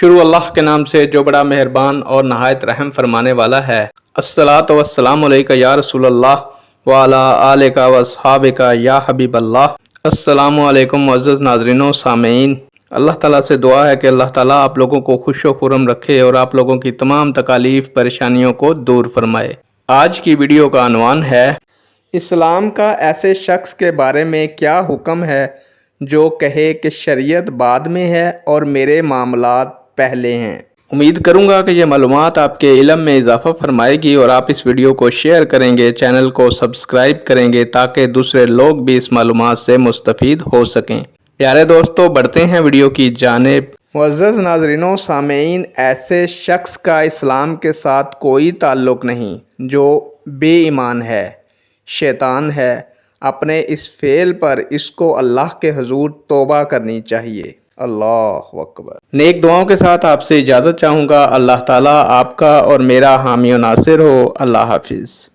شروع اللہ کے نام سے جو بڑا مہربان اور نہایت رحم فرمانے والا ہے۔ الصلاۃ والسلام علیکہ یا رسول اللہ وعلی آلک واصحابک یا حبیب اللہ۔ السلام علیکم معزز ناظرین و سامعین، اللہ تعالیٰ سے دعا ہے کہ اللہ تعالیٰ آپ لوگوں کو خوش و خرم رکھے اور آپ لوگوں کی تمام تکالیف پریشانیوں کو دور فرمائے۔ آج کی ویڈیو کا عنوان ہے اسلام کا ایسے شخص کے بارے میں کیا حکم ہے جو کہے کہ شریعت بعد میں ہے اور میرے معاملات پہلے ہیں۔ امید کروں گا کہ یہ معلومات آپ کے علم میں اضافہ فرمائے گی اور آپ اس ویڈیو کو شیئر کریں گے، چینل کو سبسکرائب کریں گے تاکہ دوسرے لوگ بھی اس معلومات سے مستفید ہو سکیں۔ پیارے دوستو، بڑھتے ہیں ویڈیو کی جانب۔ معزز ناظرین و سامعین، ایسے شخص کا اسلام کے ساتھ کوئی تعلق نہیں جو بے ایمان ہے، شیطان ہے۔ اپنے اس فعل پر اس کو اللہ کے حضور توبہ کرنی چاہیے۔ اللہ اکبر۔ نیک دعاؤں کے ساتھ آپ سے اجازت چاہوں گا۔ اللہ تعالیٰ آپ کا اور میرا حامی و ناصر ہو۔ اللہ حافظ۔